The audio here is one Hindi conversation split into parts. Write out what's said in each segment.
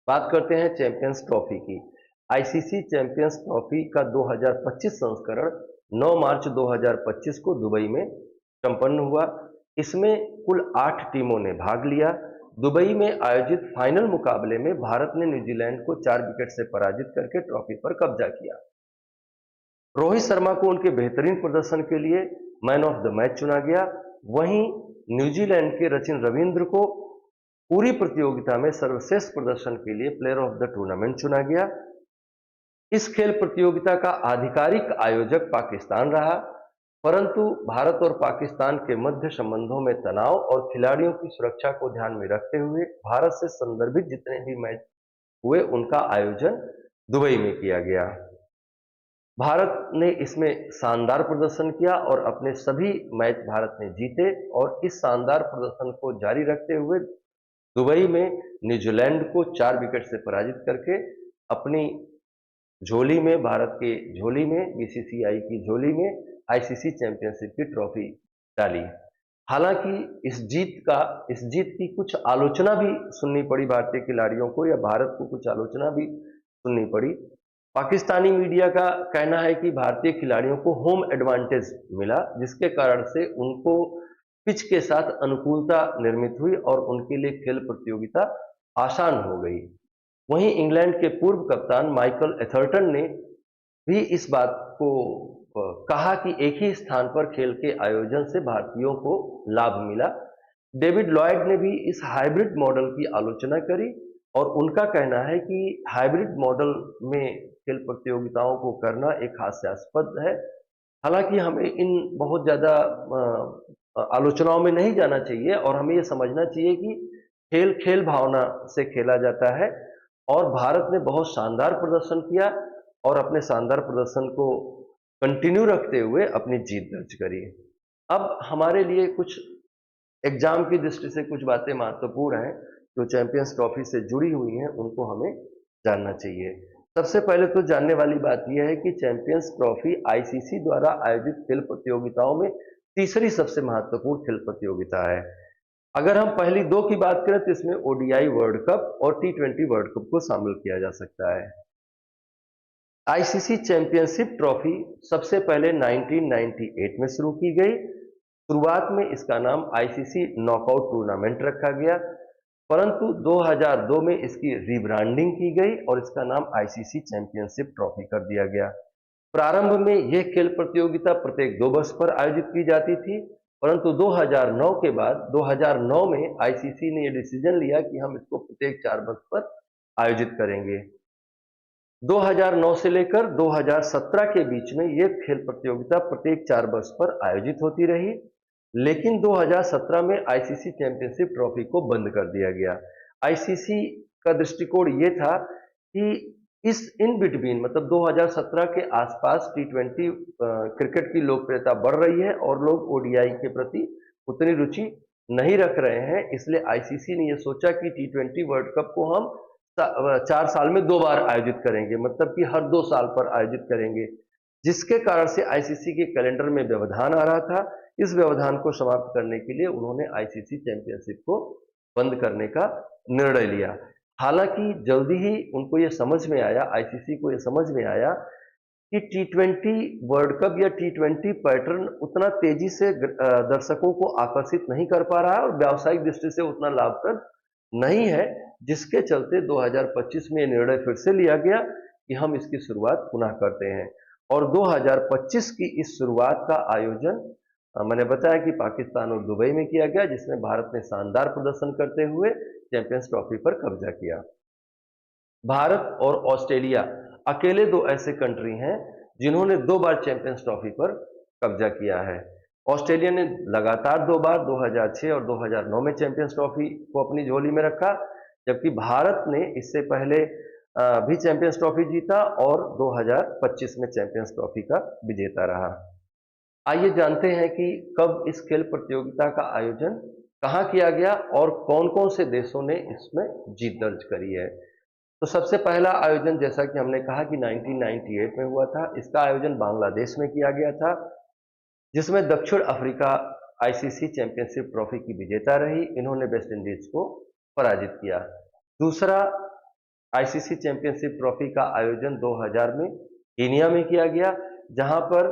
बात करते हैं चैंपियंस ट्रॉफी की। आईसीसी चैंपियंस ट्रॉफी का 2025 संस्करण 9 मार्च 2025 को दुबई में संपन्न हुआ। इसमें कुल 8 टीमों ने भाग लिया। दुबई में आयोजित फाइनल मुकाबले में भारत ने न्यूजीलैंड को 4 विकेट से पराजित करके ट्रॉफी पर कब्जा किया। रोहित शर्मा को उनके बेहतरीन प्रदर्शन के लिए मैन ऑफ द मैच चुना गया। वहीं न्यूजीलैंड के सचिन रविंद्र को पूरी प्रतियोगिता में सर्वश्रेष्ठ प्रदर्शन के लिए प्लेयर ऑफ द टूर्नामेंट चुना गया। इस खेल प्रतियोगिता का आधिकारिक आयोजक पाकिस्तान रहा, परंतु भारत और पाकिस्तान के मध्य संबंधों में तनाव और खिलाड़ियों की सुरक्षा को ध्यान में रखते हुए भारत से संदर्भित जितने भी मैच हुए उनका आयोजन दुबई में किया गया। भारत ने इसमें शानदार प्रदर्शन किया और अपने सभी मैच भारत ने जीते और इस शानदार प्रदर्शन को जारी रखते हुए दुबई में न्यूजीलैंड को 4 विकेट से पराजित करके अपनी झोली में, भारत के झोली में, बीसीसीआई की झोली में आईसीसी चैंपियनशिप की ट्रॉफी डाली। हालांकि इस जीत की कुछ आलोचना भी सुननी पड़ी भारतीय खिलाड़ियों को, या भारत को कुछ आलोचना भी सुननी पड़ी। पाकिस्तानी मीडिया का कहना है कि भारतीय खिलाड़ियों को होम एडवांटेज मिला, जिसके कारण से उनको पिच के साथ अनुकूलता निर्मित हुई और उनके लिए खेल प्रतियोगिता आसान हो गई। वहीं इंग्लैंड के पूर्व कप्तान माइकल एथरटन ने भी इस बात को कहा कि एक ही स्थान पर खेल के आयोजन से भारतीयों को लाभ मिला। डेविड लॉयड ने भी इस हाइब्रिड मॉडल की आलोचना करी और उनका कहना है कि हाइब्रिड मॉडल में खेल प्रतियोगिताओं को करना एक हास्यास्पद है। हालांकि हमें इन बहुत ज़्यादा आलोचनाओं में नहीं जाना चाहिए और हमें ये समझना चाहिए कि खेल खेल भावना से खेला जाता है और भारत ने बहुत शानदार प्रदर्शन किया और अपने शानदार प्रदर्शन को कंटिन्यू रखते हुए अपनी जीत दर्ज करी। अब हमारे लिए कुछ एग्जाम की दृष्टि से कुछ बातें महत्वपूर्ण हैं जो चैंपियंस ट्रॉफी से जुड़ी हुई हैं, उनको हमें जानना चाहिए। सबसे पहले तो जानने वाली बात यह है कि चैंपियंस ट्रॉफी आईसीसी द्वारा आयोजित खेल प्रतियोगिताओं में तीसरी सबसे महत्वपूर्ण खेल प्रतियोगिता है। अगर हम पहली दो की बात करें तो इसमें ओडीआई वर्ल्ड कप और टी20 वर्ल्ड कप को शामिल किया जा सकता है। आईसीसी चैंपियनशिप ट्रॉफी सबसे पहले 1998 में शुरू की गई। शुरुआत में इसका नाम आईसीसी नॉकआउट टूर्नामेंट रखा गया, परंतु 2002 में इसकी रीब्रांडिंग की गई और इसका नाम आईसीसी चैंपियनशिप ट्रॉफी कर दिया गया। प्रारंभ में यह खेल प्रतियोगिता प्रत्येक 2 वर्ष पर आयोजित की जाती थी, परंतु 2009 के बाद 2009 में आईसीसी ने यह डिसीजन लिया कि हम इसको प्रत्येक 4 वर्ष पर आयोजित करेंगे। 2009 से लेकर 2017 के बीच में यह खेल प्रतियोगिता प्रत्येक 4 वर्ष पर आयोजित होती रही, लेकिन 2017 में आईसीसी चैंपियनशिप ट्रॉफी को बंद कर दिया गया। आईसीसी का दृष्टिकोण ये था कि इस इन बिटवीन, मतलब 2017 के आसपास टी20 क्रिकेट की लोकप्रियता बढ़ रही है और लोग ओडीआई के प्रति उतनी रुचि नहीं रख रहे हैं, इसलिए आईसीसी ने यह सोचा कि टी20 वर्ल्ड कप को हम 4 साल में 2 बार आयोजित करेंगे, मतलब कि हर 2 साल पर आयोजित करेंगे, जिसके कारण से आईसीसी के कैलेंडर में व्यवधान आ रहा था। इस व्यवधान को समाप्त करने के लिए उन्होंने आईसीसी चैंपियनशिप को बंद करने का निर्णय लिया। हालांकि जल्दी ही उनको ये समझ में आया, आईसीसी को ये समझ में आया कि टी20 वर्ल्ड कप या टी20 पैटर्न उतना तेजी से दर्शकों को आकर्षित नहीं कर पा रहा है और व्यावसायिक दृष्टि से उतना लाभप्रद नहीं है, जिसके चलते 2025 में ये निर्णय फिर से लिया गया कि हम इसकी शुरुआत पुनः करते हैं। और 2025 की इस शुरुआत का आयोजन मैंने बताया कि पाकिस्तान और दुबई में किया गया, जिसमें भारत ने शानदार प्रदर्शन करते हुए चैंपियंस ट्रॉफी पर कब्जा किया। भारत और ऑस्ट्रेलिया अकेले 2 ऐसे कंट्री हैं जिन्होंने 2 बार चैंपियंस ट्रॉफी पर कब्जा किया है। ऑस्ट्रेलिया ने लगातार 2 बार 2006 और 2009 में चैंपियंस ट्रॉफी को अपनी झोली में रखा, जबकि भारत ने इससे पहले भी चैंपियंस ट्रॉफी जीता और 2025 में चैंपियंस ट्रॉफी का विजेता रहा। आइए जानते हैं कि कब इस खेल प्रतियोगिता का आयोजन कहाँ किया गया और कौन-कौन से देशों ने इसमें जीत दर्ज करी है। तो सबसे पहला आयोजन, जैसा कि हमने कहा कि 1998 में हुआ था, इसका आयोजन बांग्लादेश में किया गया था, जिसमें दक्षिण अफ्रीका आईसीसी चैंपियनशिप ट्रॉफी की विजेता रही। इन्होंने वेस्ट इंडीज को पराजित किया। दूसरा आईसीसी चैंपियनशिप ट्रॉफी का आयोजन 2000 में कीनिया में किया गया, जहां पर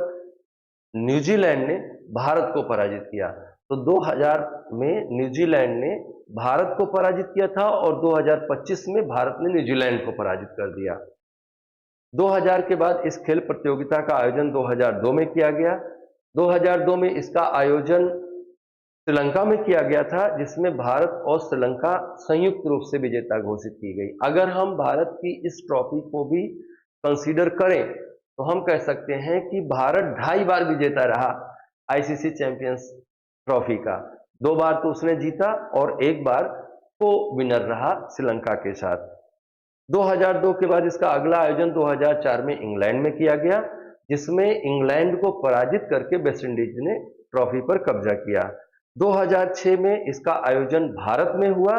न्यूजीलैंड ने भारत को पराजित किया। तो 2000 में न्यूजीलैंड ने भारत को पराजित किया था और 2025 में भारत ने न्यूजीलैंड को पराजित कर दिया। 2000 के बाद इस खेल प्रतियोगिता का आयोजन 2002 में किया गया। 2002 में इसका आयोजन श्रीलंका में किया गया था, जिसमें भारत और श्रीलंका संयुक्त रूप से विजेता घोषित की गई। अगर हम भारत की इस ट्रॉफी को भी कंसीडर करें तो हम कह सकते हैं कि भारत 2.5 बार विजेता रहा आईसीसी चैंपियंस ट्रॉफी का। 2 बार तो उसने जीता और 1 बार को विनर रहा श्रीलंका के साथ। 2002 के बाद इसका अगला आयोजन 2004 में इंग्लैंड में किया गया, जिसमें इंग्लैंड को पराजित करके वेस्टइंडीज ने ट्रॉफी पर कब्जा किया। 2006 में इसका आयोजन भारत में हुआ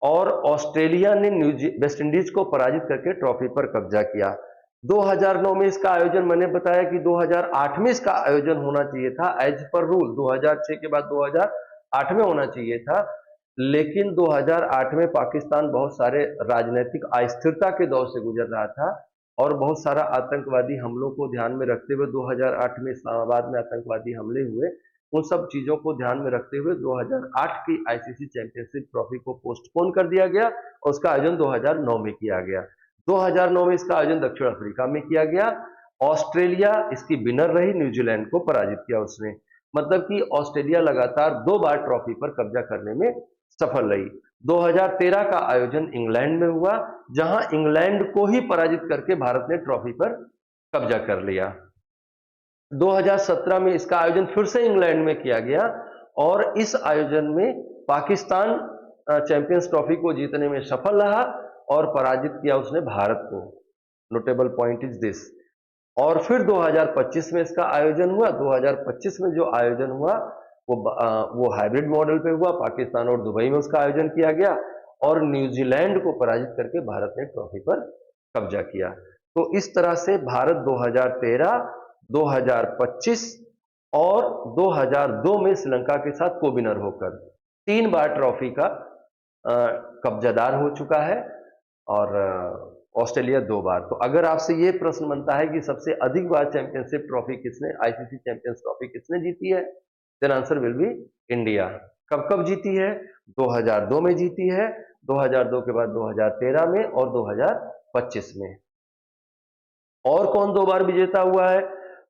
और ऑस्ट्रेलिया ने वेस्टइंडीज को पराजित करके ट्रॉफी पर कब्जा किया। 2009 में इसका आयोजन, मैंने बताया कि 2008 में इसका आयोजन होना चाहिए था एज पर रूल, 2006 के बाद 2008 में होना चाहिए था, लेकिन 2008 में पाकिस्तान बहुत सारे राजनीतिक अस्थिरता के दौर से गुजर रहा था और बहुत सारा आतंकवादी हमलों को ध्यान में रखते हुए 2008 में इस्लामाबाद में आतंकवादी हमले हुए। उन सब चीजों को ध्यान में रखते हुए 2008 की आईसीसी चैंपियनशिप ट्रॉफी को पोस्टपोन कर दिया गया और उसका आयोजन 2009 में किया गया। 2009 में इसका आयोजन दक्षिण अफ्रीका में किया गया। ऑस्ट्रेलिया इसकी विनर रही, न्यूजीलैंड को पराजित किया उसने। मतलब कि ऑस्ट्रेलिया लगातार 2 बार ट्रॉफी पर कब्जा करने में सफल रही। 2013 का आयोजन इंग्लैंड में हुआ, जहां इंग्लैंड को ही पराजित करके भारत ने ट्रॉफी पर कब्जा कर लिया। 2017 में इसका आयोजन फिर से इंग्लैंड में किया गया और इस आयोजन में पाकिस्तान चैंपियंस ट्रॉफी को जीतने में सफल रहा और पराजित किया उसने भारत को। Notable point is this. और फिर 2025 में इसका आयोजन हुआ। 2025 में जो आयोजन हुआ वो हाइब्रिड मॉडल पे हुआ। पाकिस्तान और दुबई में उसका आयोजन किया गया और न्यूजीलैंड को पराजित करके भारत ने ट्रॉफी पर कब्जा किया। तो इस तरह से भारत 2013, 2025 और 2002 में श्रीलंका के साथ को विनर होकर 3 बार ट्रॉफी का कब्जादार हो चुका है और ऑस्ट्रेलिया 2 बार। तो अगर आपसे ये प्रश्न बनता है कि सबसे अधिक बार चैंपियनशिप ट्रॉफी किसने, आईसीसी चैंपियंस ट्रॉफी किसने जीती है, then answer will be India. कब कब जीती है? 2002 में जीती है, 2002 के बाद 2013 में और 2025 में। और कौन 2 बार विजेता हुआ है?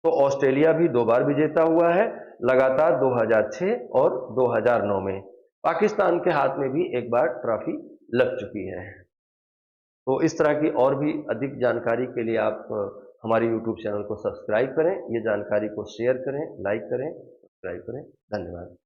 तो ऑस्ट्रेलिया भी 2 बार विजेता हुआ है, लगातार 2006 और 2009 में। पाकिस्तान के हाथ में भी 1 बार ट्रॉफी लग चुकी है। तो इस तरह की और भी अधिक जानकारी के लिए आप हमारे YouTube चैनल को सब्सक्राइब करें, ये जानकारी को शेयर करें, लाइक करें, सब्सक्राइब करें। धन्यवाद।